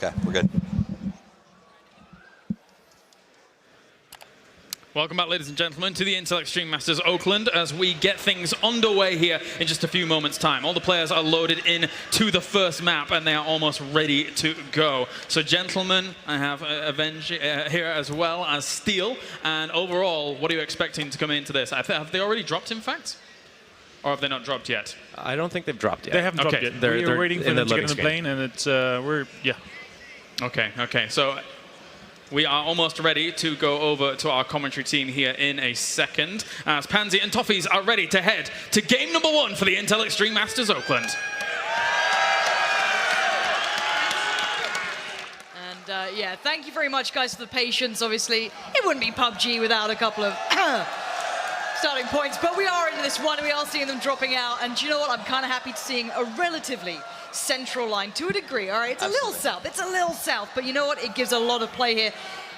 Okay, we're good. Welcome back, ladies and gentlemen, to the Intel Extreme Masters Oakland as we get things underway here in just a few moments' time. All the players are loaded in to the first map, and they are almost ready to go. So, gentlemen, I have Avenge here as well as Steel. And overall, what are you expecting to come into this? Have they already dropped, in fact? Or have they not dropped yet? I don't think they've dropped yet. They haven't dropped yet. We're waiting for them to get on the plane, and it's, yeah. Okay. So we are almost ready to go over to our commentary team here in a second, as Pansy and Toffees are ready to head to game number 1 for the Intel Extreme Masters Oakland. And yeah, thank you very much, guys, for the patience. Obviously, it wouldn't be PUBG without a couple of starting points, but we are into this one, and we are seeing them dropping out. And do you know what? I'm kind of happy to seeing a relatively central line to a degree. All right, it's Absolutely. a little south, but you know what? It gives a lot of play here.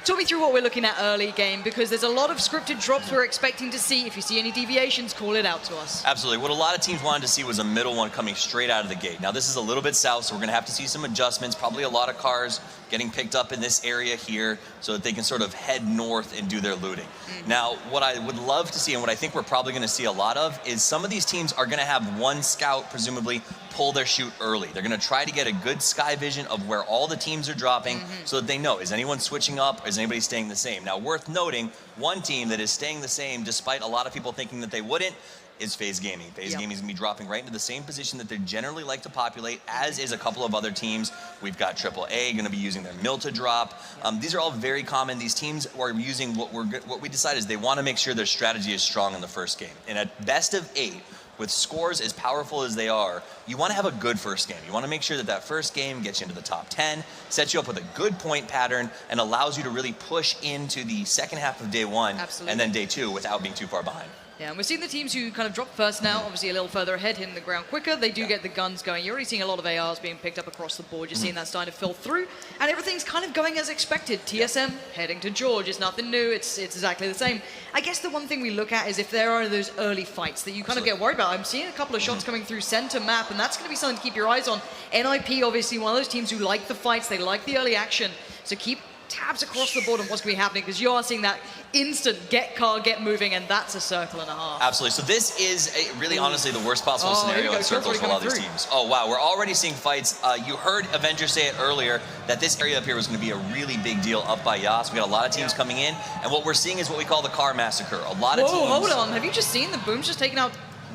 Talk me through what we're looking at early game, because there's a lot of scripted drops we're expecting to see. If you see any deviations, call it out to us. Absolutely. What a lot of teams wanted to see was a middle one coming straight out of the gate. Now, this is a little bit south, so we're going to have to see some adjustments. Probably a lot of cars getting picked up in this area here so that they can sort of head north and do their looting. Now, what I would love to see, and what I think we're probably going to see a lot of, is some of these teams are going to have one scout, presumably, pull their shoot early. They're going to try to get a good sky vision of where all the teams are dropping so that they know, is anyone switching up? Is anybody staying the same? Now, worth noting, one team that is staying the same, despite a lot of people thinking that they wouldn't, is FaZe Gaming. FaZe Gaming is going to be dropping right into the same position that they generally like to populate, as is a couple of other teams. We've got AAA going to be using their Milta drop. These are all very common. These teams are using what we decide is they want to make sure their strategy is strong in the first game. And at best of 8, with scores as powerful as they are, you want to have a good first game. You want to make sure that that first game gets you into the top 10, sets you up with a good point pattern, and allows you to really push into the second half of day 1 and then day 2 without being too far behind. Yeah, and we're seeing the teams who kind of drop first now, obviously a little further ahead, hitting the ground quicker. They do get the guns going. You're already seeing a lot of ARs being picked up across the board. You're seeing that starting to fill through, and everything's kind of going as expected. TSM heading to George. It's nothing new. It's exactly the same. I guess the one thing we look at is if there are those early fights that you kind of get worried about. I'm seeing a couple of shots coming through center map, and that's going to be something to keep your eyes on. NIP, obviously, one of those teams who like the fights. They like the early action. So keep tabs across the board on what's going to be happening, because you are seeing that instant get car, get moving, and that's a circle and a half. Absolutely. So this is really honestly the worst possible scenario in circles for a lot of these teams. Oh, wow. We're already seeing fights. You heard Avenger say it earlier that this area up here was going to be a really big deal up by Yas. We got a lot of teams coming in, and what we're seeing is what we call the car massacre. A lot of teams... Whoa, hold on. Have you just seen the Boom's just taken out?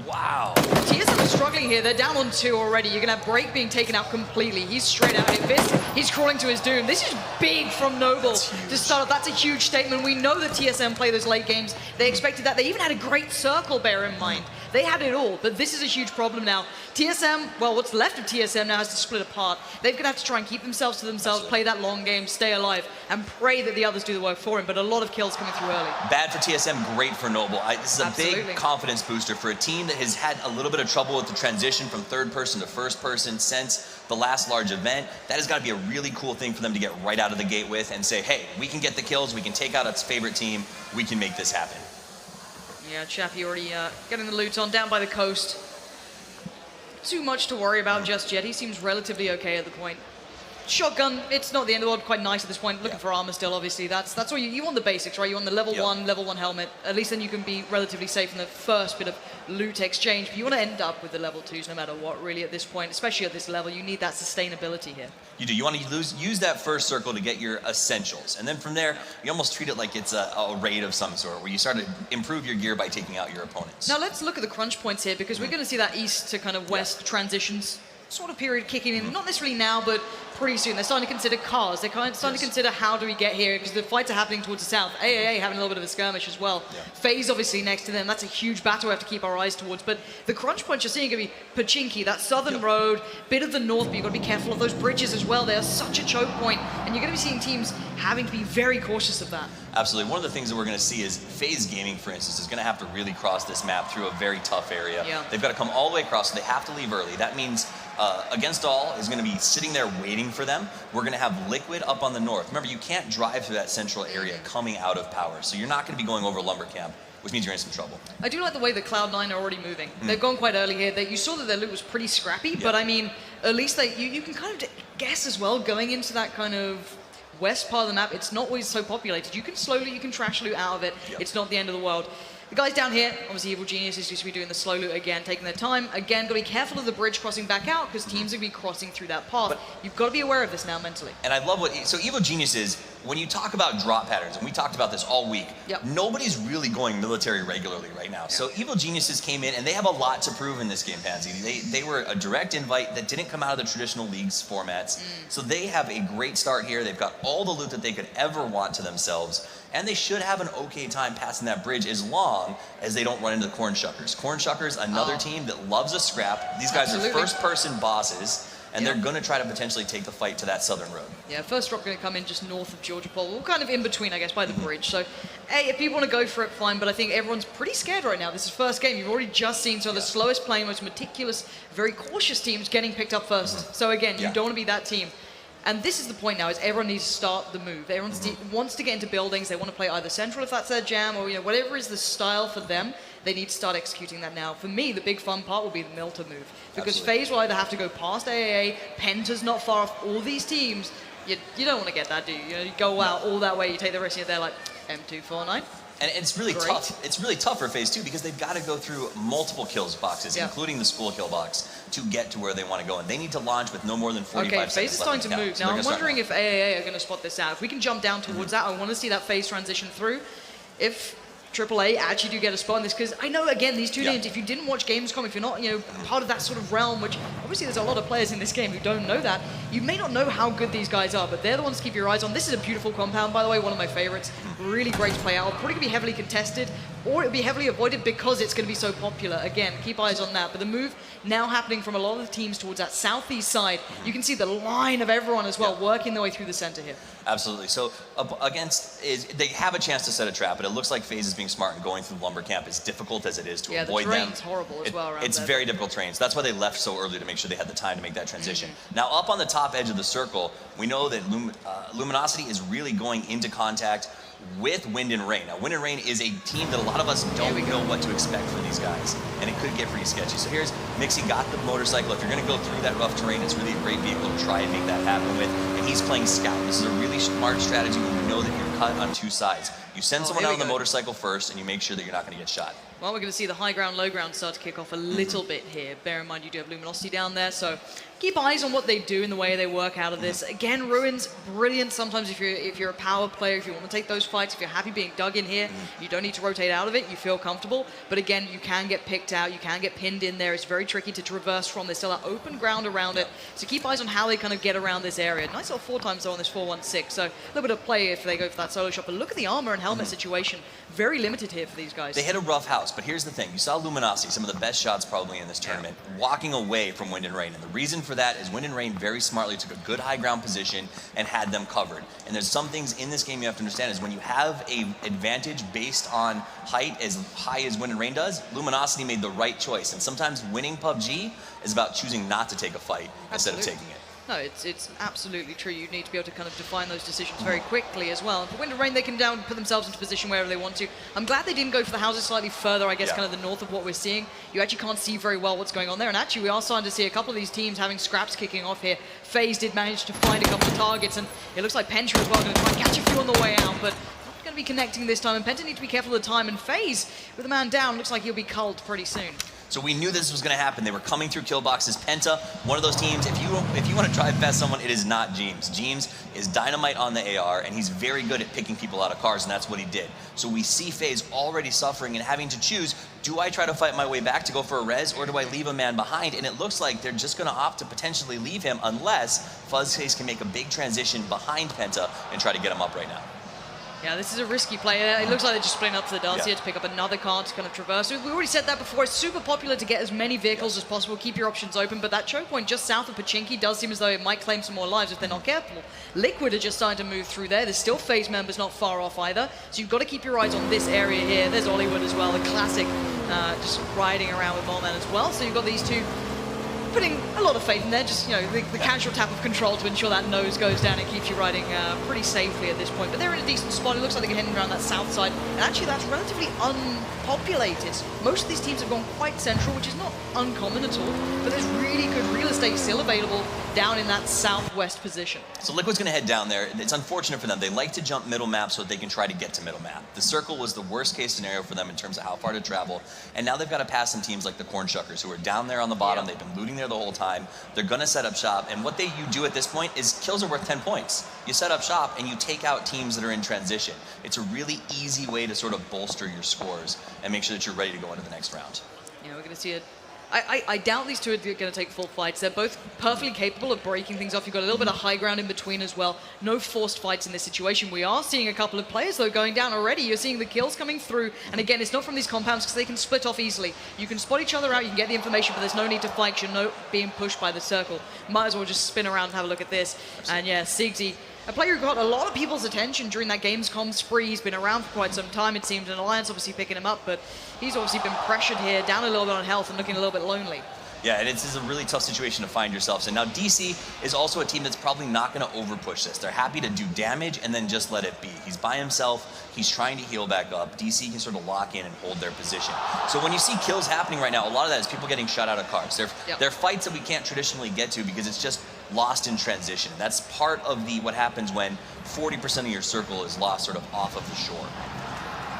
Wow. TSM is struggling here. They're down on 2 already. You're going to have Break being taken out completely. He's straight out hit Fist. He's crawling to his doom. This is big from Noble to start off. That's a huge statement. We know that TSM play those late games. They expected that. They even had a great circle, bear in mind. They had it all, but this is a huge problem now. TSM, well, what's left of TSM now has to split apart. They're going to have to try and keep themselves to themselves, play that long game, stay alive, and pray that the others do the work for him, but a lot of kills coming through early. Bad for TSM, great for Noble. This is a big confidence booster for a team that has had a little bit of trouble with the transition from third person to first person since the last large event. That has got to be a really cool thing for them to get right out of the gate with and say, hey, we can get the kills, we can take out its favorite team, we can make this happen. Yeah, Chappie already getting the loot on down by the coast. Too much to worry about just yet. He seems relatively okay at the point. Shotgun, it's not the end of the world, quite nice at this point. Looking for armor still, obviously. That's what you want the basics, right? You want the level 1 helmet. At least then you can be relatively safe in the first bit of loot exchange. But you want to end up with the level 2s no matter what, really, at this point. Especially at this level, you need that sustainability here. You do. You want to use that first circle to get your essentials. And then from there, you almost treat it like it's a raid of some sort, where you start to improve your gear by taking out your opponents. Now let's look at the crunch points here, because we're going to see that east to kind of west transitions sort of period kicking in. Not necessarily now, but pretty soon. They're starting to consider cars. They're starting to consider how do we get here, because the fights are happening towards the south. AAA having a little bit of a skirmish as well. FaZe obviously next to them. That's a huge battle we have to keep our eyes towards. But the crunch points you're seeing are going to be Pachinki, that southern road, bit of the north, but you've got to be careful of those bridges as well. They are such a choke point, and you're going to be seeing teams having to be very cautious of that. Absolutely. One of the things that we're going to see is FaZe Gaming, for instance, is going to have to really cross this map through a very tough area. They've got to come all the way across, so they have to leave early. That means Against All is going to be sitting there waiting for them. We're going to have Liquid up on the north. Remember, you can't drive through that central area coming out of power, so you're not going to be going over Lumber Camp, which means you're in some trouble. I do like the way that Cloud9 are already moving. They've gone quite early here. You saw that their loot was pretty scrappy, but I mean, at least you can kind of guess as well, going into that kind of west part of the map, it's not always so populated. You can trash loot out of it. Yep. It's not the end of the world. The guys down here, obviously Evil Geniuses, used to be doing the slow loot again, taking their time. Again, got to be careful of the bridge crossing back out, because teams are going to be crossing through that path. But you've got to be aware of this now mentally. And I love so Evil Geniuses, when you talk about drop patterns, and we talked about this all week, nobody's really going military regularly right now. So Evil Geniuses came in, and they have a lot to prove in this game, Pansy. They were a direct invite that didn't come out of the traditional leagues formats. So they have a great start here. They've got all the loot that they could ever want to themselves. And they should have an okay time passing that bridge as long as they don't run into the Corn Shuckers. Corn Shuckers, another team that loves a scrap. These guys are first-person bosses, and they're going to try to potentially take the fight to that southern road. Yeah, first drop going to come in just north of Georgia Pole. We're kind of in between, I guess, by the bridge. So, hey, if people want to go for it, fine. But I think everyone's pretty scared right now. This is first game. You've already just seen some of the slowest playing, most meticulous, very cautious teams getting picked up first. So again, you don't want to be that team. And this is the point now, is everyone needs to start the move. Everyone wants to get into buildings. They want to play either central if that's their jam, or whatever is the style for them. They need to start executing that now. For me, the big fun part will be the Milta move. Because FaZe will either have to go past AAA, Penta's not far off, all these teams. You don't want to get that, do you? You go out all that way, you take the rest of it, they're like, M249. And it's really tough. It's really tough for FaZe too, because they've got to go through multiple kills boxes, including the school kill box, to get to where they want to go. And they need to launch with no more than 45 seconds. FaZe is starting to move. Now I'm wondering if AAA are going to spot this out. If we can jump down towards that, I want to see that FaZe transition through. If AAA actually do get a spot in this, because I know, again, these two teams, if you didn't watch Gamescom, if you're not, part of that sort of realm, which obviously there's a lot of players in this game who don't know that, you may not know how good these guys are, but they're the ones to keep your eyes on. This is a beautiful compound, by the way, one of my favorites. Really great to play out. Probably going to be heavily contested, or it'll be heavily avoided because it's going to be so popular. Again, keep eyes on that. But the move now happening from a lot of the teams towards that southeast side, you can see the line of everyone as well working their way through the center here. Absolutely. So they have a chance to set a trap, but it looks like FaZe is being smart and going through Lumber Camp, as difficult as it is to avoid them. Yeah, the terrain's horrible as well around It's very difficult terrain. So that's why they left so early, to make sure they had the time to make that transition. Now, up on the top edge of the circle, we know that Luminosity is really going into contact with Wind and Rain. Now, Wind and Rain is a team that a lot of us don't know what to expect from these guys, and it could get pretty sketchy. So here's Mixie got the motorcycle. If you're going to go through that rough terrain, it's really a great vehicle to try and make that happen with, and he's playing Scout. This is a really smart strategy when you know that you're cut on two sides. You send someone out on the motorcycle first, and you make sure that you're not going to get shot. Well, we're going to see the high ground, low ground start to kick off a little bit here. Bear in mind, you do have Luminosity down there, so keep eyes on what they do in the way they work out of this. Again, Ruin's brilliant sometimes if you're a power player, if you want to take those fights, if you're happy being dug in here, you don't need to rotate out of it, you feel comfortable. But again, you can get picked out, you can get pinned in there. It's very tricky to traverse from. There's still that open ground around it, so keep eyes on how they kind of get around this area. Nice little 4 times though on this 416, so a little bit of play if they go for that solo shot. But look at the armor and helmet situation. Very limited here for these guys. They hit a rough house, but here's the thing. You saw Luminosity, some of the best shots probably in this tournament, walking away from Wind and Rain. And the reason for that is Wind and Rain very smartly took a good high ground position and had them covered. And there's some things in this game you have to understand is when you have an advantage based on height as high as Wind and Rain does, Luminosity made the right choice. And sometimes winning PUBG is about choosing not to take a fight instead of taking it. No, it's absolutely true. You need to be able to kind of define those decisions very quickly as well. And for Wind and Rain, they can put themselves into position wherever they want to. I'm glad they didn't go for the houses slightly further, I guess, kind of the north of what we're seeing. You actually can't see very well what's going on there. And actually, we are starting to see a couple of these teams having scraps kicking off here. FaZe did manage to find a couple of targets, and it looks like Penta as well going to try and catch a few on the way out, but not going to be connecting this time. And Penta needs to be careful of the time. And FaZe, with a man down, looks like he'll be culled pretty soon. So we knew this was going to happen. They were coming through kill boxes. Penta, one of those teams, if you want to drive past someone, it is not James. James is dynamite on the AR, and he's very good at picking people out of cars, and that's what he did. So we see FaZe already suffering and having to choose, do I try to fight my way back to go for a res, or do I leave a man behind? And it looks like they're just going to opt to potentially leave him unless Fuzzface can make a big transition behind Penta and try to get him up right now. Yeah, this is a risky play. It looks like they're just splitting up to the dance here to pick up another car to kind of traverse. We already said that before. It's super popular to get as many vehicles as possible. Keep your options open. But that choke point just south of Pachinki does seem as though it might claim some more lives if they're not careful. Liquid are just starting to move through there. There's still FaZe members not far off either. So you've got to keep your eyes on this area here. There's Hollywood as well, the classic just riding around with Ballman as well. So you've got these two putting a lot of faith in there, just, you know, the casual tap of control to ensure that nose goes down and keeps you riding pretty safely at this point. But they're in a decent spot. It looks like they're heading around that south side. And actually, that's relatively unpopulated. Most of these teams have gone quite central, which is not uncommon at all. But there's really good real estate still available down in that southwest position. So Liquid's going to head down there. It's unfortunate for them. They like to jump middle map so that they can try to get to middle map. The circle was the worst case scenario for them in terms of how far to travel. And now they've got to pass some teams like the Corn Shuckers, who are down there on the bottom. They've been looting there the whole time. They're going to set up shop. And what you do at this point is kills are worth 10 points. You set up shop and you take out teams that are in transition. It's a really easy way to sort of bolster your scores and make sure that you're ready to go into the next round. Yeah, we're going to see it. I doubt these two are going to take full fights. They're both perfectly capable of breaking things off. You've got a little bit of high ground in between as well. No forced fights in this situation. We are seeing a couple of players, though, going down already. You're seeing the kills coming through. And again, it's not from these compounds because they can split off easily. You can spot each other out, you can get the information, but there's no need to fight. You're not being pushed by the circle. Might as well just spin around and have a look at this. Absolutely. And yeah, Sigsy, a player who got a lot of people's attention during that Gamescom spree. He's been around for quite some time, it seems, and Alliance obviously picking him up, but he's obviously been pressured here, down a little bit on health and looking a little bit lonely. Yeah, and it's a really tough situation to find yourselves in. Now, DC is also a team that's probably not going to overpush this. They're happy to do damage and then just let it be. He's by himself. He's trying to heal back up. DC can sort of lock in and hold their position. So when you see kills happening right now, a lot of that is people getting shot out of cars. They're fights that we can't traditionally get to because it's just lost in transition. That's part of what happens when 40% of your circle is lost sort of off of the shore.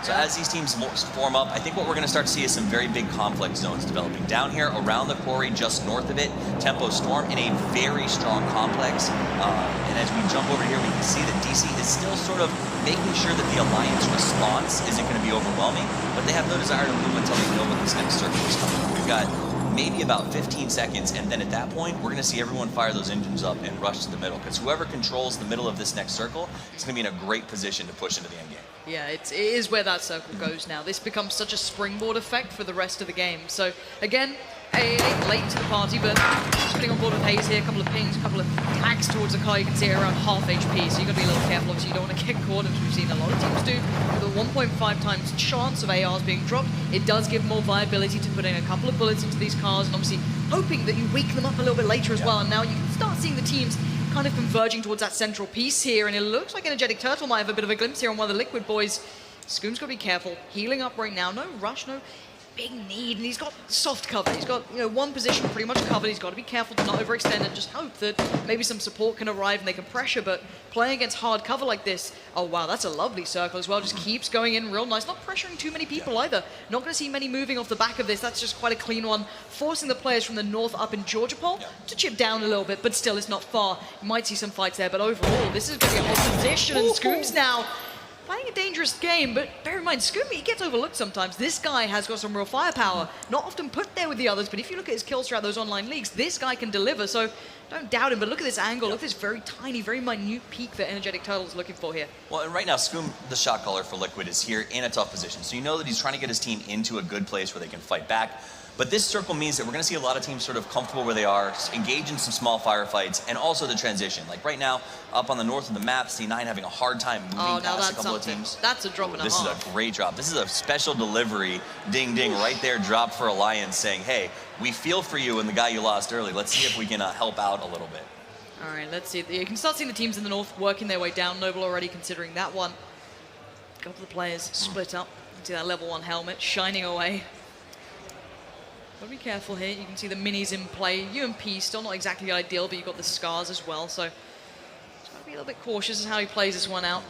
So as these teams form up, I think what we're going to start to see is some very big complex zones developing. Down here, around the quarry, just north of it, Tempo Storm in a very strong complex. And as we jump over here, we can see that DC is still sort of making sure that the Alliance response isn't going to be overwhelming, but they have no desire to move until they know what this next circle is coming. We've got maybe about 15 seconds, and then at that point, we're going to see everyone fire those engines up and rush to the middle, because whoever controls the middle of this next circle is going to be in a great position to push into the end game. Yeah, it is where that circle goes now. This becomes such a springboard effect for the rest of the game. So, again, late to the party, but just getting on board with Hayes here. A couple of pings, a couple of tags towards the car. You can see it around half HP, so you've got to be a little careful. Obviously, you don't want to get caught, as we've seen a lot of teams do. With a 1.5 times chance of ARs being dropped, it does give more viability to put in a couple of bullets into these cars, and obviously hoping that you weaken them up a little bit later as well. And now you can start seeing the teams kind of converging towards that central piece here, and it looks like Energetic Turtle might have a bit of a glimpse here on one of the Liquid boys. Scoom's got to be careful, healing up right now, no rush, no big need, and he's got soft cover. He's got, you know, one position pretty much covered. He's got to be careful to not overextend and just hope that maybe some support can arrive and they can pressure, but playing against hard cover like this, oh wow, that's a lovely circle as well. Just keeps going in real nice, not pressuring too many people either. Not going to see many moving off the back of this. That's just quite a clean one, forcing the players from the north up in Georgia Pole to chip down a little bit, but still it's not far. You might see some fights there, but overall, this is going to be a whole position, and Scoom's now playing a dangerous game, but bear in mind, Scooby, he gets overlooked sometimes. This guy has got some real firepower, not often put there with the others, but if you look at his kills throughout those online leagues, this guy can deliver, so don't doubt him, but look at this angle, look at this very tiny, very minute peak that Energetic Turtle is looking for here. Well, and right now, Scoom, the shot caller for Liquid, is here in a tough position, so you know that he's trying to get his team into a good place where they can fight back. But this circle means that we're going to see a lot of teams sort of comfortable where they are, engage in some small firefights, and also the transition. Like right now, up on the north of the map, C9 having a hard time moving past a couple of teams. That's a drop and a half. This is a great drop. This is a special delivery, ding, ding, right there, drop for Alliance, saying, hey, we feel for you and the guy you lost early. Let's see if we can help out a little bit. All right, let's see. You can start seeing the teams in the north working their way down. Noble already considering that one. A couple of players split up. You can see that level 1 helmet shining away. Gotta be careful here. You can see the minis in play. UMP still not exactly ideal, but you've got the scars as well, so just gotta be a little bit cautious as how he plays this one out.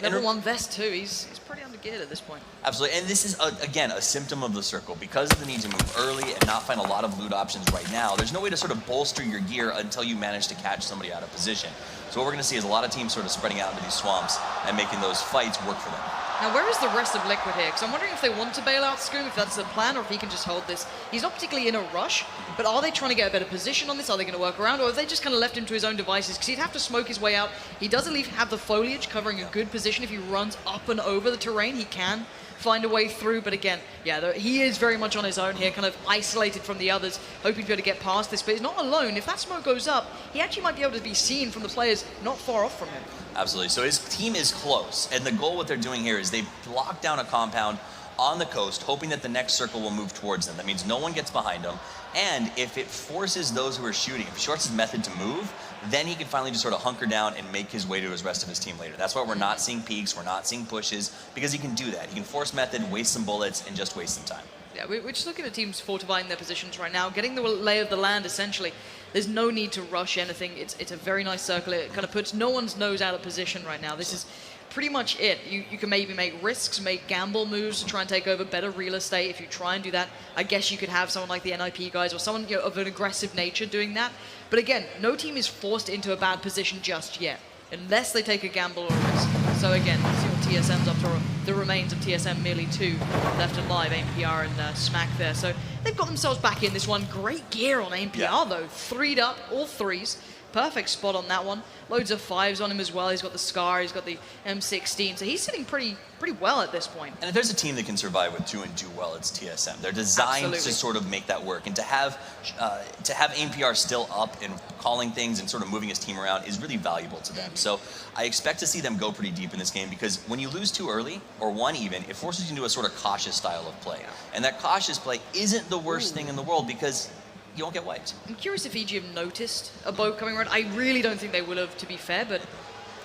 Level 1 vest too. He's pretty undergeared at this point. Absolutely, and this is again a symptom of the circle. Because of the need to move early and not find a lot of loot options right now, there's no way to sort of bolster your gear until you manage to catch somebody out of position. So what we're going to see is a lot of teams sort of spreading out into these swamps and making those fights work for them. Now, where is the rest of Liquid here? Because I'm wondering if they want to bail out Scoom, if that's the plan, or if he can just hold this. He's not particularly in a rush, but are they trying to get a better position on this? Are they going to work around? Or have they just kind of left him to his own devices? Because he'd have to smoke his way out. He does at least have the foliage covering a good position. If he runs up and over the terrain, he can find a way through. But again, yeah, he is very much on his own here, kind of isolated from the others, hoping to be able to get past this. But he's not alone. If that smoke goes up, he actually might be able to be seen from the players not far off from him. Absolutely. So his team is close, and the goal, what they're doing here is they've locked down a compound on the coast, hoping that the next circle will move towards them. That means no one gets behind them. And if it forces those who are shooting, if it shorts his method to move, then he can finally just sort of hunker down and make his way to his rest of his team later. That's why we're not seeing peaks, we're not seeing pushes, because he can do that. He can force method, waste some bullets, and just waste some time. Yeah, we're just looking at teams fortifying their positions right now, getting the lay of the land, essentially. There's no need to rush anything. It's a very nice circle. It kind of puts no one's nose out of position right now. This is pretty much it. You can maybe make risks, make gamble moves to try and take over better real estate. If you try and do that, I guess you could have someone like the NIP guys or someone of an aggressive nature doing that. But again, no team is forced into a bad position just yet, unless they take a gamble or a risk. So again, let's see what TSM's up to. The remains of TSM, merely 2 left alive, AMPR and Smack there. So they've got themselves back in this one. Great gear on AMPR though, 3'd up, all 3s. Perfect spot on that one. Loads of 5s on him as well. He's got the Scar, he's got the M16, so he's sitting pretty well at this point. And if there's a team that can survive with 2 and do well, it's TSM. They're designed to sort of make that work, and to have AMPR still up and calling things and sort of moving his team around is really valuable to them. So I expect to see them go pretty deep in this game, because when you lose too early, or 1 even, it forces you into a sort of cautious style of play. And that cautious play isn't the worst thing in the world, because you won't get wiped. I'm curious if EG have noticed a boat coming around. I really don't think they will have, to be fair, but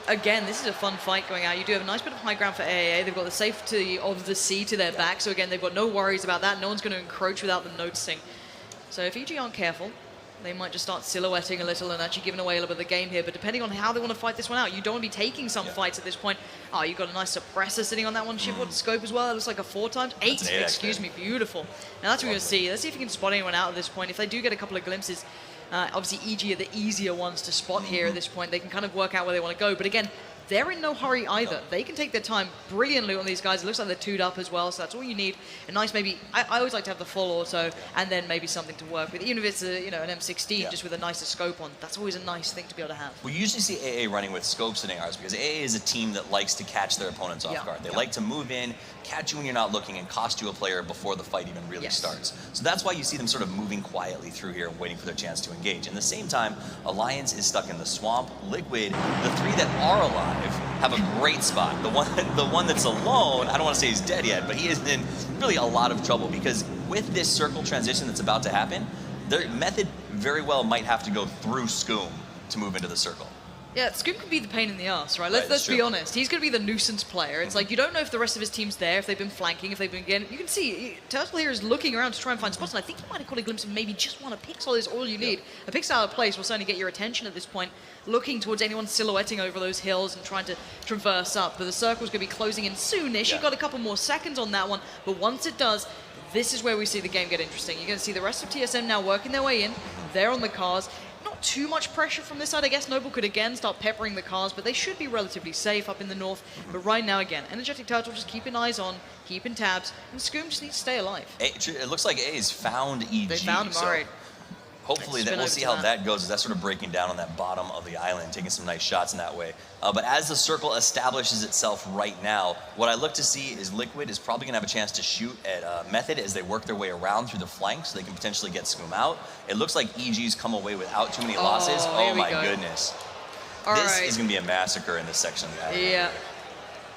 again, this is a fun fight going out. You do have a nice bit of high ground for AAA. They've got the safety of the sea to their back, so again, they've got no worries about that. No one's going to encroach without them noticing. So if EG aren't careful, they might just start silhouetting a little and actually giving away a little bit of the game here. But depending on how they want to fight this one out, you don't want to be taking some fights at this point. Oh, you've got a nice suppressor sitting on that one. Shipboard scope as well. It looks like a 4 times. 8, excuse me. Beautiful. Now that's what we're going to see. Let's see if you can spot anyone out at this point. If they do get a couple of glimpses, obviously EG are the easier ones to spot here at this point. They can kind of work out where they want to go. But again, they're in no hurry either. They can take their time. Brilliant loot on these guys. It looks like they're 2'd up as well, so that's all you need. A nice maybe, I always like to have the full auto and then maybe something to work with. Even if it's a, an M16 just with a nicer scope on, that's always a nice thing to be able to have. We usually see AA running with scopes and ARs, because AA is a team that likes to catch their opponents off guard. They like to move in, catch you when you're not looking, and cost you a player before the fight even really starts. So that's why you see them sort of moving quietly through here and waiting for their chance to engage. In the same time, Alliance is stuck in the swamp. Liquid, the 3 that are alive, have a great spot. The one that's alone, I don't want to say he's dead yet, but he is in really a lot of trouble, because with this circle transition that's about to happen, their method very well might have to go through Scoom to move into the circle. Yeah, Scoom could be the pain in the ass, right? Let's be honest. He's going to be the nuisance player. It's like you don't know if the rest of his team's there, if they've been flanking, if they've been getting... You can see Turtle here is looking around to try and find spots, and I think you might have caught a glimpse of maybe just one. A pixel is all you need. A pixel out of place will certainly get your attention at this point, looking towards anyone silhouetting over those hills and trying to traverse up. But the circle's going to be closing in soonish. You've got a couple more seconds on that one, but once it does, this is where we see the game get interesting. You're going to see the rest of TSM now working their way in. They're on the cars. Not too much pressure from this side. I guess Noble could again start peppering the cars, but they should be relatively safe up in the north. But right now, again, Energetic Turtle just keeping eyes on, keeping tabs, and Scoom just needs to stay alive. It looks like A's found EG. They found him, all right. Hopefully that we'll see how that goes, as that's sort of breaking down on that bottom of the island, taking some nice shots in that way. But as the circle establishes itself right now, what I look to see is Liquid is probably going to have a chance to shoot at Method as they work their way around through the flanks, so they can potentially get Scoom out. It looks like EG's come away without too many losses. Oh my goodness. This is going to be a massacre in this section of the island. Yeah.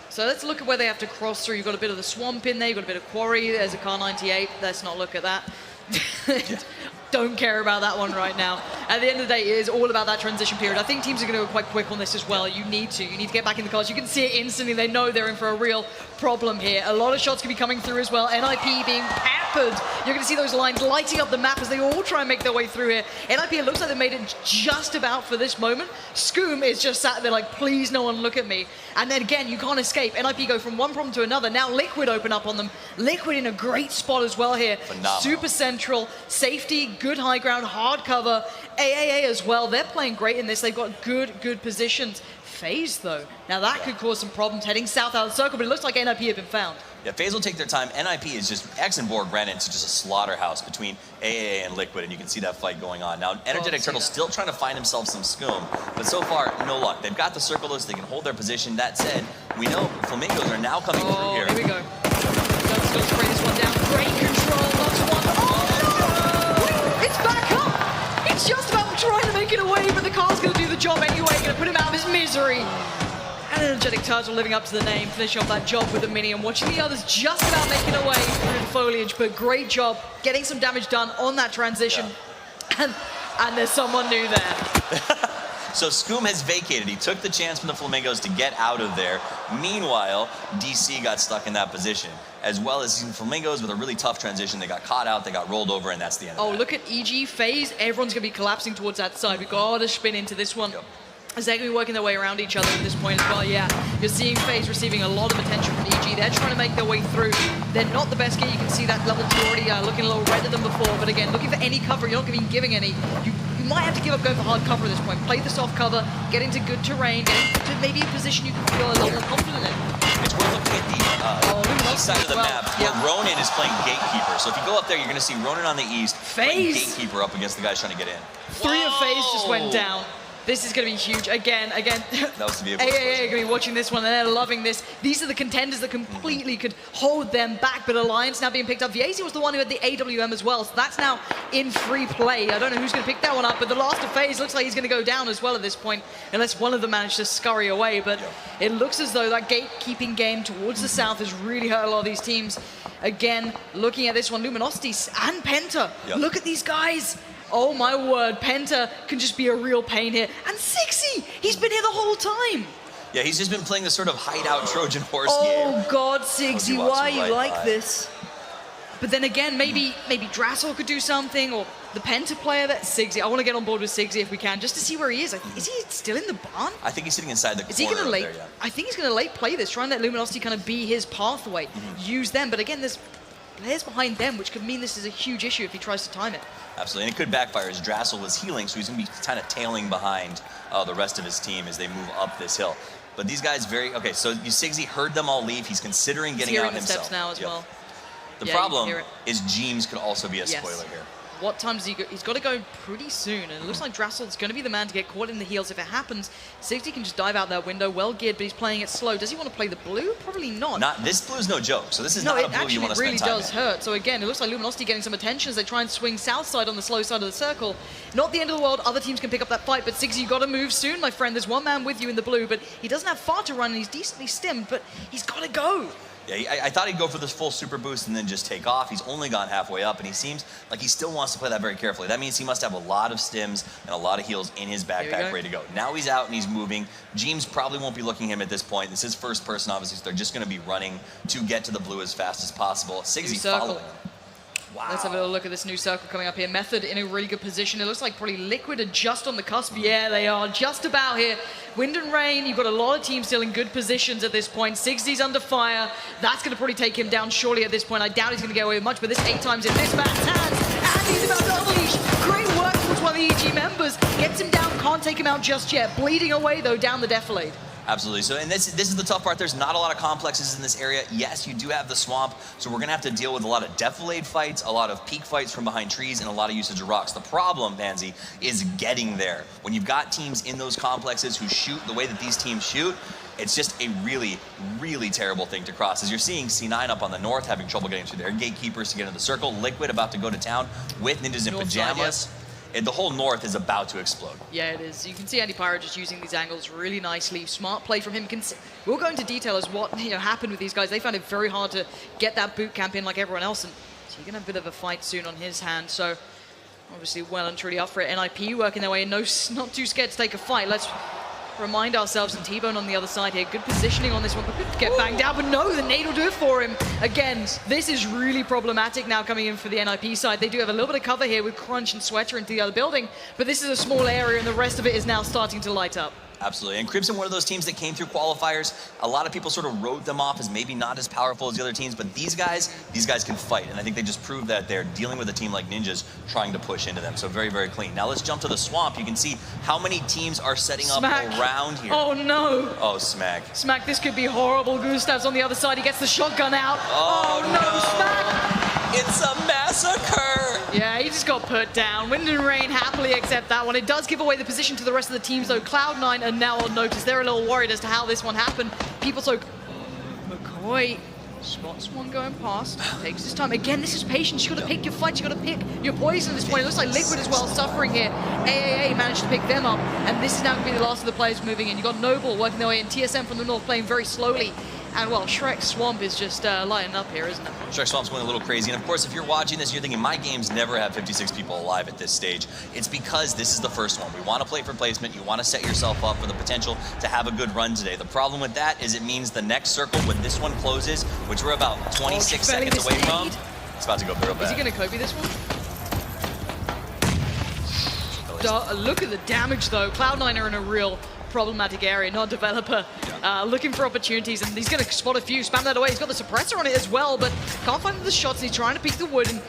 So let's look at where they have to cross through. You've got a bit of the swamp in there, you've got a bit of quarry, there's a car 98. Let's not look at that. Don't care about that one right now. At the end of the day, it is all about that transition period. I think teams are going to go quite quick on this as well. You need to get back in the cars. You can see it instantly. They know they're in for a real problem here. A lot of shots can be coming through as well. NIP being peppered. You're going to see those lines lighting up the map as they all try and make their way through here. NIP, it looks like they made it just about for this moment. Scoom is just sat there like, please no one look at me. And then again, you can't escape. NIP go from one problem to another. Now Liquid open up on them. Liquid in a great spot as well here. Phenomenal. Super central, safety, good high ground, hard cover. AAA as well. They're playing great in this. They've got good positions. FaZe though. Now that could cause some problems heading south out of the circle, but it looks like NIP have been found. Yeah, FaZe will take their time. NIP is just, X and Borg ran into just a slaughterhouse between AAA and Liquid, and you can see that fight going on. Now, Energetic Turtle still trying to find himself some Scoom, but so far, no luck. They've got the circle, so they can hold their position. That said, we know Flamingos are now coming through here. Here we go. Guns going to spray this one down. Great control. That's one. Oh, no! It's back up. It's just about trying to make it away, but the car's going to do the job anyway. Going to put him out of his misery. And energetic turtle living up to the name, finishing off that job with the mini and watching the others just about making their way through the foliage, but great job getting some damage done on that transition. Yeah. And there's someone new there. So Scoom has vacated. He took the chance from the Flamingos to get out of there. Meanwhile, DC got stuck in that position, as well as some Flamingos with a really tough transition. They got caught out, they got rolled over, and that's the end of that. Look at EG, FaZe. Everyone's going to be collapsing towards that side. We've got to spin into this one. Yep. As they're going to be working their way around each other at this point as well, yeah. You're seeing FaZe receiving a lot of attention from EG. They're trying to make their way through. They're not the best gear. You can see that level 2 already looking a little redder than before. But again, looking for any cover. You're not going to be giving any. You might have to give up going for hard cover at this point. Play the soft cover, get into good terrain, get into maybe a position you can feel a little more confident in. It's worth looking at the east side of the map, where Ronin is playing Gatekeeper. So if you go up there, you're going to see Ronin on the east, playing Gatekeeper up against the guys trying to get in. 3 of FaZe just went down. This is going to be huge. Again. That was the vehicle. AAA are going to be watching this one, and they're loving this. These are the contenders that completely could hold them back, but Alliance now being picked up. Viesi was the one who had the AWM as well, so that's now in free play. I don't know who's going to pick that one up, but the last of FaZe looks like he's going to go down as well at this point, unless one of them managed to scurry away. But it looks as though that gatekeeping game towards the south has really hurt a lot of these teams. Again, looking at this one, Luminosity and Penta. Look at these guys. Oh my word, Penta can just be a real pain here. And Sixy, he's been here the whole time. Yeah, he's just been playing this sort of hideout Trojan horse game. Oh God, Sixy, why are you like this? But then again, maybe Drassel could do something, or the Penta player that Sixy. I want to get on board with Sixy if we can, just to see where he is. Is he still in the barn? I think he's sitting inside the corner. Is he going to late? There, yeah. I think he's going to late play this, try and let Luminosity kind of be his pathway, use them. But again, there's players behind them, which could mean this is a huge issue if he tries to time it. Absolutely, and it could backfire as Drassel was healing, so he's going to be kind of tailing behind the rest of his team as they move up this hill. But these guys okay, so Sixy heard them all leave. He's considering getting out himself. Steps now as well. The problem is Jeems could also be a spoiler here. What time does he go? He's got to go pretty soon, and it looks like Drassel's going to be the man to get caught in the heels. If it happens, Sixty can just dive out that window, well geared, but he's playing it slow. Does he want to play the blue? Probably not. This blue's no joke, so this is not a blue you want to spend time in. No, it actually really does hurt. So again, it looks like Luminosity getting some attention as they try and swing south side on the slow side of the circle. Not the end of the world. Other teams can pick up that fight, but Sixty, you got to move soon, my friend. There's one man with you in the blue, but he doesn't have far to run, and he's decently stimmed, but he's got to go. Yeah, I thought he'd go for this full super boost and then just take off. He's only gone halfway up, and he seems like he still wants to play that very carefully. That means he must have a lot of stims and a lot of heals in his backpack ready to go. Now he's out and he's moving. Jeems probably won't be looking at him at this point. This is first person, obviously, so they're just going to be running to get to the blue as fast as possible. Sigsy following him. Wow. Let's have a little look at this new circle coming up here. Method in a really good position. It looks like probably Liquid are just on the cusp. Yeah, they are just about here. Wind and Rain, you've got a lot of teams still in good positions at this point. Sigsy's under fire. That's going to probably take him down surely at this point. I doubt he's going to get away with much, but this 8 times in this man's hands. And he's about to unleash. Great work towards one of the EG members. Gets him down, can't take him out just yet. Bleeding away, though, down the defilade. Absolutely. So, and this is the tough part. There's not a lot of complexes in this area. Yes, you do have the swamp, so we're going to have to deal with a lot of defilade fights, a lot of peak fights from behind trees, and a lot of usage of rocks. The problem, Pansy, is getting there. When you've got teams in those complexes who shoot the way that these teams shoot, it's just a really, really terrible thing to cross. As you're seeing C9 up on the north having trouble getting through their gatekeepers to get into the circle. Liquid about to go to town with ninjas in pajamas. And the whole north is about to explode. Yeah, it is. You can see Andy Pyro just using these angles really nicely. Smart play from him. We'll go into detail as what happened with these guys. They found it very hard to get that boot camp in like everyone else. And so you're going to have a bit of a fight soon on his hand. So obviously well and truly up for it. NIP working their way in. Not too scared to take a fight. Let's remind ourselves, and T-Bone on the other side here. Good positioning on this one, but could get banged out, but no, the nade will do it for him. Again, this is really problematic now coming in for the NIP side. They do have a little bit of cover here with Crunch and Sweater into the other building, but this is a small area and the rest of it is now starting to light up. Absolutely. And Crimson, one of those teams that came through qualifiers. A lot of people sort of wrote them off as maybe not as powerful as the other teams, but these guys can fight. And I think they just proved that they're dealing with a team like Ninjas trying to push into them. So very, very clean. Now let's jump to the swamp. You can see how many teams are setting up around here. Oh, no. Oh, Smack. Smack, this could be horrible. Gustav's on the other side. He gets the shotgun out. Oh no, Smack. It's a massacre! Yeah, he just got put down. Wind and Rain happily accept that one. It does give away the position to the rest of the teams, though. Cloud9 are now on notice. They're a little worried as to how this one happened. People so... McCoy Spots one going past, takes his time. Again, this is patience. You got to pick your fights. You got to pick your poison at this point. It looks like Liquid as well suffering here. AAA managed to pick them up, and this is now going to be the last of the players moving in. You got Noble working their way in. TSM from the north playing very slowly. And well, Shrek Swamp is just lighting up here, isn't it? Shrek Swamp's going a little crazy. And of course, if you're watching this, you're thinking, my games never have 56 people alive at this stage. It's because this is the first one. We want to play for placement. You want to set yourself up for the potential to have a good run today. The problem with that is it means the next circle, when this one closes, which we're about 26 seconds away from, it's about to go real bad. Is he going to Kobe this one? Look at the damage, though. Cloud9 are in a real problematic area, not developer, looking for opportunities, and he's going to spot a few, spam that away. He's got the suppressor on it as well, but can't find the shots, and he's trying to peek the wood, and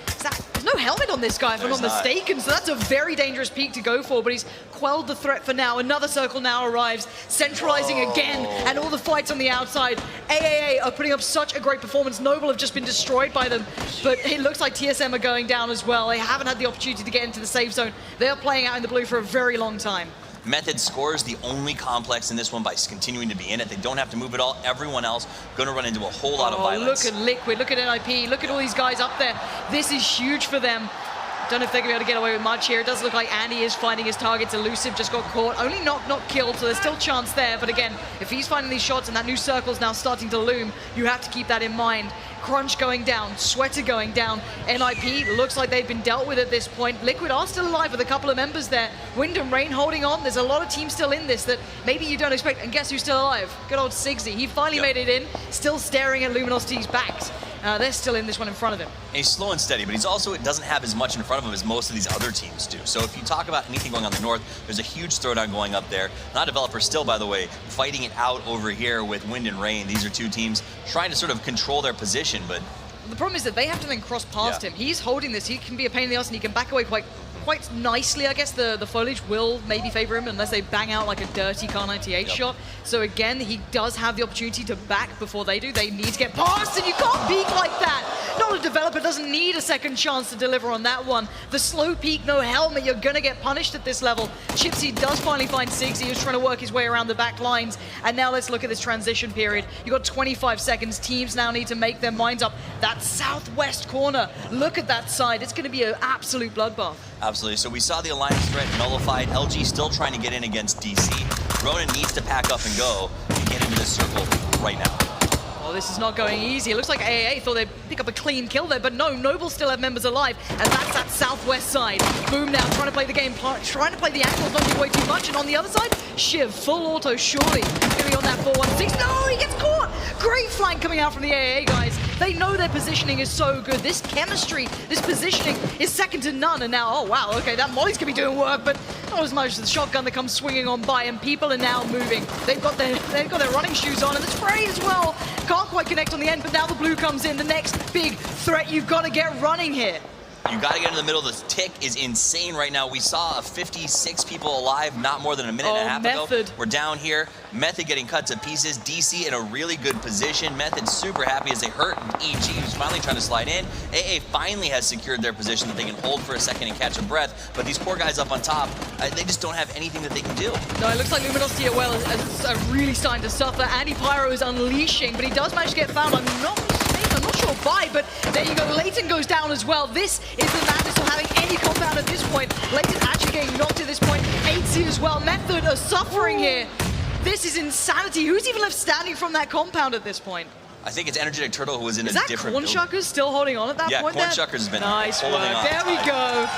there's no helmet on this guy, if I'm not mistaken, so that's a very dangerous peek to go for, but he's quelled the threat for now. Another circle now arrives, centralizing again, and all the fights on the outside. AAA are putting up such a great performance. Noble have just been destroyed by them, but it looks like TSM are going down as well. They haven't had the opportunity to get into the safe zone. They're playing out in the blue for a very long time. Method scores the only complex in this one by continuing to be in it. They don't have to move at all. Everyone else going to run into a whole lot of violence. Look at Liquid, look at NIP, look at all these guys up there. This is huge for them. Don't know if they're going to be able to get away with much here. It does look like Andy is finding his targets elusive, just got caught. Only not killed, so there's still chance there. But again, if he's finding these shots and that new circle's now starting to loom, you have to keep that in mind. Crunch going down, Sweater going down. NIP looks like they've been dealt with at this point. Liquid are still alive with a couple of members there. Wind and Rain holding on. There's a lot of teams still in this that maybe you don't expect. And guess who's still alive? Good old Sigsy. He finally made it in, still staring at Luminosity's backs. They're still in this one in front of him. And he's slow and steady, but he's also doesn't have as much in front of him as most of these other teams do. So if you talk about anything going on the north, there's a huge throwdown going up there. Not developer still, by the way, fighting it out over here with Wind and Rain. These are two teams trying to sort of control their position, but the problem is that they have to then cross past him. He's holding this. He can be a pain in the ass, and he can back away quite nicely. I guess the foliage will maybe favor him unless they bang out like a dirty Car 98 shot. So again, he does have the opportunity to back before they do. They need to get past, and you can't peek like that. Not a developer doesn't need a second chance to deliver on that one. The slow peek, no helmet, you're gonna get punished at this level. Chipsy does finally find Sigsy, who's trying to work his way around the back lines. And now let's look at this transition period. You got 25 seconds. Teams now need to make their minds up. That southwest corner, look at that side. It's gonna be an absolute bloodbath. Absolutely. So we saw the alliance threat nullified. LG still trying to get in against DC. Ronan needs to pack up and go and get into this circle right now. Oh, this is not going easy. It looks like AAA thought they'd pick up a clean kill there, but no, Noble still have members alive, and that's that southwest side. Boom now, trying to play the game, trying to play the angles, not giving away too much, and on the other side, Shiv, full auto, surely gonna be on that 4-1-6. No, he gets caught! Great flank coming out from the AAA guys. They know their positioning is so good. This chemistry, this positioning is second to none, and now, oh wow, okay, that Molly's gonna be doing work, but not as much as the shotgun that comes swinging on by, and people are now moving. They've got their running shoes on, and the spray as well. Can't quite connect on the end, but now the blue comes in. The next big threat, you've got to get running here. You got to get in the middle. The tick is insane right now. We saw 56 people alive not more than a minute and a half ago. We're down here. Method getting cut to pieces. DC in a really good position. Method super happy as they hurt EG, who's finally trying to slide in. AA finally has secured their position that they can hold for a second and catch a breath. But these poor guys up on top, they just don't have anything that they can do. No, it looks like Luminosity is really starting to suffer. Andy Pyro is unleashing, but he does manage to get found. I'm not sure why, but there you go. Leighton goes down as well. This is the madness of having any compound at this point. Leighton actually getting knocked at this point. 8C as well. Method are suffering here. This is insanity. Who's even left standing from that compound at this point? I think it's Energetic Turtle who was in a different build. Is that Cornshuckers still holding on at that point? Yeah, Cornshuckers has been nice holding work. on. There we go.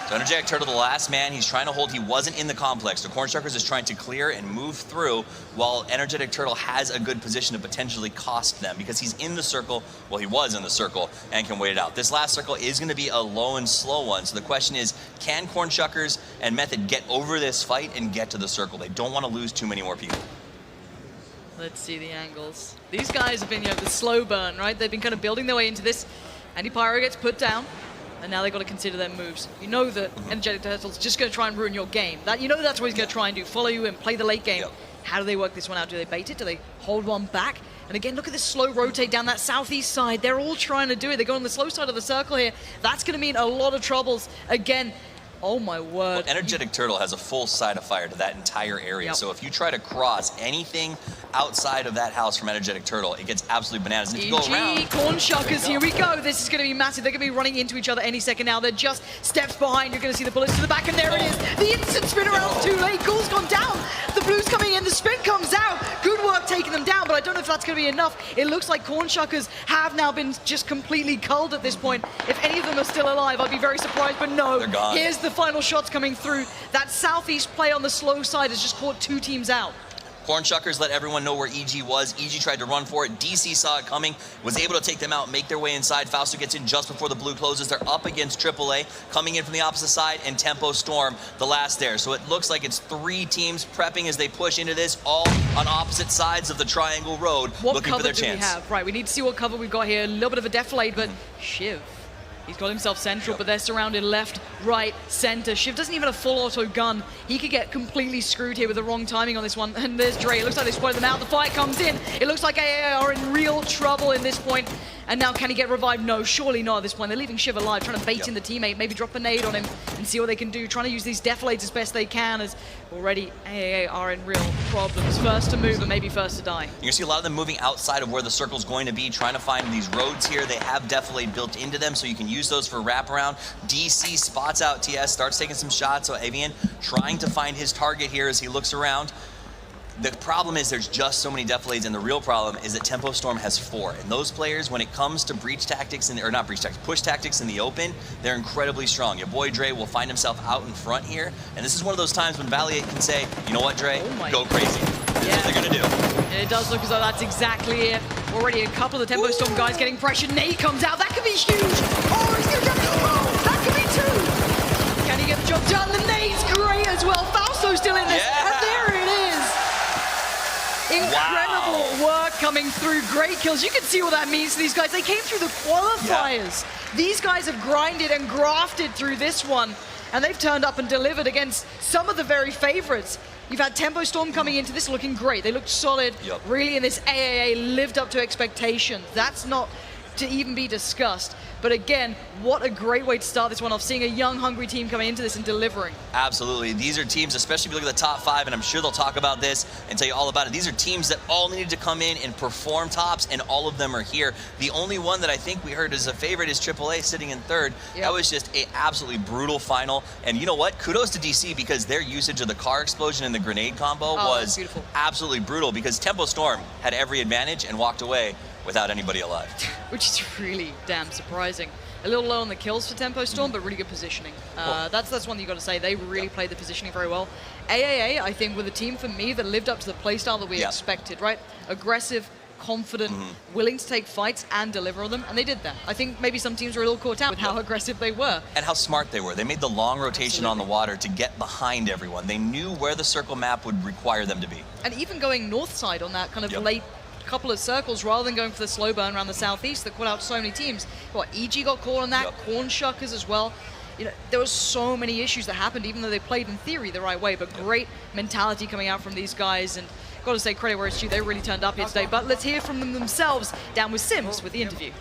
So Energetic Turtle, the last man, he's trying to hold. He wasn't in the complex. So Cornshuckers is trying to clear and move through while Energetic Turtle has a good position to potentially cost them because he's in the circle. Well, he was in the circle and can wait it out. This last circle is going to be a low and slow one. So the question is, can Cornshuckers and Method get over this fight and get to the circle? They don't want to lose too many more people. Let's see the angles. These guys have been, the slow burn, right? They've been kind of building their way into this. Andy Pyro gets put down. And now they've got to consider their moves. You know that Energetic Turtle's just going to try and ruin your game. You know that's what he's going to try and do, follow you and play the late game. How do they work this one out? Do they bait it? Do they hold one back? And again, look at this slow rotate down that southeast side. They're all trying to do it. They go on the slow side of the circle here. That's going to mean a lot of troubles. Again, Oh my word. Well, Energetic Turtle has a full side of fire to that entire area. Yep. So if you try to cross anything outside of that house from Energetic Turtle, it gets absolutely bananas. And if you go around... Corn Shuckers, here we go. This is going to be massive. They're going to be running into each other any second now. They're just steps behind. You're going to see the bullets to the back, and there it is. The instant spin around too late. Ghoul's gone down. The blue's coming in. The spin comes out. Good work taking them down, but I don't know if that's going to be enough. It looks like Corn Shuckers have now been just completely culled at this point. If any of them are still alive, I'd be very surprised, but no. They're gone. Here's the final shots coming through. That southeast play on the slow side has just caught 2 teams out. Corn Shuckers let everyone know where EG was. EG tried to run for it. DC saw it coming, was able to take them out, make their way inside. Fausto gets in just before the blue closes. They're up against AAA, coming in from the opposite side, and Tempo Storm, the last there. So it looks like it's 3 teams prepping as they push into this, all on opposite sides of the Triangle Road, looking for their chance. What cover do we have? Right, we need to see what cover we've got here. A little bit of a defilade, but Shiv. He's got himself central, but they're surrounded left, right, center. Shiv doesn't even have a full auto gun. He could get completely screwed here with the wrong timing on this one. And there's Dre. It looks like they spotted them out. The fight comes in. It looks like AAA are in real trouble in this point. And now can he get revived? No, surely not at this point. They're leaving Shiv alive, trying to bait in the teammate, maybe drop a nade on him and see what they can do. Trying to use these defilades as best they can, as already AAA are in real problems. First to move and maybe first to die. You're gonna see a lot of them moving outside of where the circle's going to be, trying to find these roads here. They have defilade built into them, so you can use those for wraparound. DC spots out TS, starts taking some shots, so Avian trying to find his target here as he looks around. The problem is there's just so many defilades, and the real problem is that Tempo Storm has 4. And those players, when it comes to breach tactics, or not breach tactics, push tactics in the open, they're incredibly strong. Your boy Dre will find himself out in front here, and this is one of those times when Valiant can say, you know what, Dre, go crazy. That's what they're gonna do. It does look as though that's exactly it. Already a couple of the Tempo Storm guys getting pressured. Nate comes out. That could be huge. Oh, he's gonna get it. Oh, that could be 2. Can he get the job done? The nade's great as well. Fausto's still in this. Yeah. And there it is. Incredible work coming through. Great kills. You can see what that means to these guys. They came through the qualifiers. These guys have grinded and grafted through this one, and they've turned up and delivered against some of the very favorites. You've had Tempo Storm coming into this looking great. They looked solid. Really, in this AAA, lived up to expectations. That's not to even be discussed. But again, what a great way to start this one off, seeing a young, hungry team coming into this and delivering. Absolutely. These are teams, especially if you look at the top 5, and I'm sure they'll talk about this and tell you all about it. These are teams that all needed to come in and perform tops, and all of them are here. The only one that I think we heard as a favorite is AAA sitting in 3rd. That was just an absolutely brutal final. And you know what? Kudos to DC, because their usage of the car explosion and the grenade combo was absolutely brutal, because Tempo Storm had every advantage and walked away without anybody alive. Which is really damn surprising. A little low on the kills for Tempo Storm, but really good positioning. That's one that you got to say. They really played the positioning very well. AAA, I think, were the team for me that lived up to the playstyle that we expected, right? Aggressive, confident, willing to take fights and deliver on them, and they did that. I think maybe some teams were a little caught out with how aggressive they were. And how smart they were. They made the long rotation on the water to get behind everyone. They knew where the circle map would require them to be. And even going north side on that kind of late couple of circles rather than going for the slow burn around the southeast that caught out so many teams. EG got caught on that, Corn Shuckers as well. You know, there were so many issues that happened, even though they played in theory the right way, but great mentality coming out from these guys, and got to say credit where it's due, they really turned up here today. But let's hear from them themselves, down with Sims with the interview.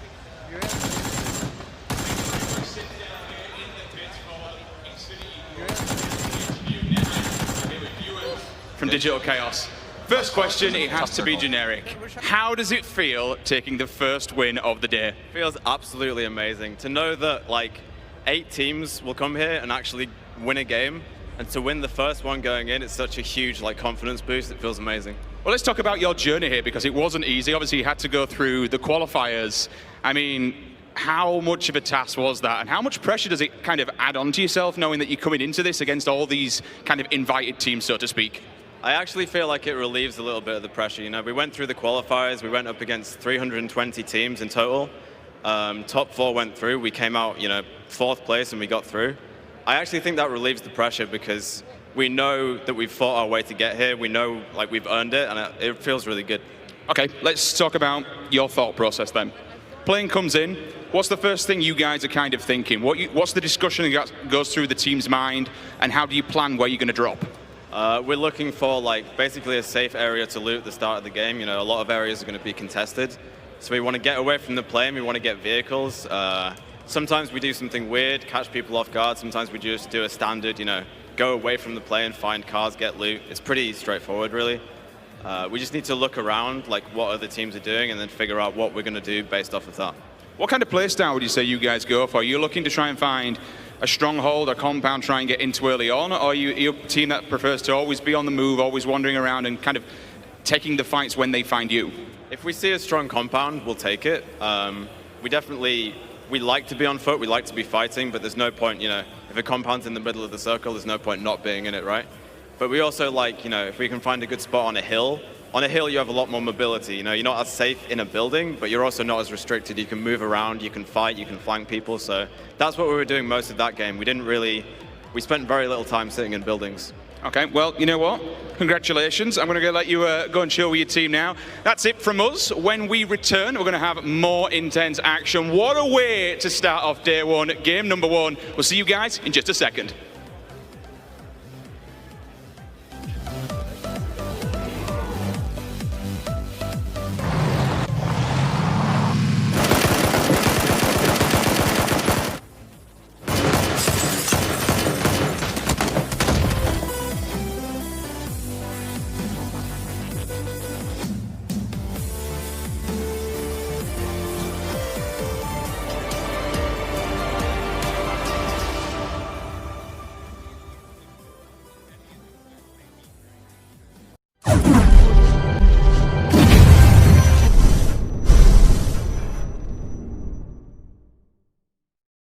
From Digital Chaos. First question, it has to be generic. How does it feel taking the first win of the day? Feels absolutely amazing to know that like 8 teams will come here and actually win a game, and to win the first one going in, it's such a huge like confidence boost. It feels amazing. Well, let's talk about your journey here, because it wasn't easy. Obviously, you had to go through the qualifiers. I mean, how much of a task was that, and how much pressure does it kind of add on to yourself, knowing that you're coming into this against all these kind of invited teams, so to speak? I actually feel like it relieves a little bit of the pressure. You know, we went through the qualifiers, we went up against 320 teams in total. Top 4 went through, we came out, you know, 4th place and we got through. I actually think that relieves the pressure, because we know that we've fought our way to get here. We know like we've earned it, and it feels really good. Okay, let's talk about your thought process then. Plane comes in, what's the first thing you guys are kind of thinking? What's the discussion that goes through the team's mind, and how do you plan where you're going to drop? We're looking for like basically a safe area to loot at the start of the game. You know, a lot of areas are going to be contested, so we want to get away from the plane. We want to get vehicles. Sometimes we do something weird, catch people off guard. Sometimes we just do a standard, you know, go away from the play and find cars, get loot. It's pretty straightforward, really. We just need to look around, like what other teams are doing, and then figure out what we're going to do based off of that. What kind of play style would you say you guys go for? Are you looking to try and find a stronghold, a compound, try and get into early on, or are you a team that prefers to always be on the move, always wandering around and kind of taking the fights when they find you? If we see a strong compound, we'll take it. We like to be on foot, we like to be fighting, but there's no point, you know, if a compound's in the middle of the circle, there's no point not being in it, right? But we also like, you know, if we can find a good spot on a hill you have a lot more mobility. You know, you're not as safe in a building, but you're also not as restricted. You can move around, you can fight, you can flank people. So that's what we were doing most of that game. We spent very little time sitting in buildings. Okay, well, you know what? Congratulations. I'm going to let you go and chill with your team now. That's it from us. When we return, we're going to have more intense action. What a way to start off day one, game number one. We'll see you guys in just a second.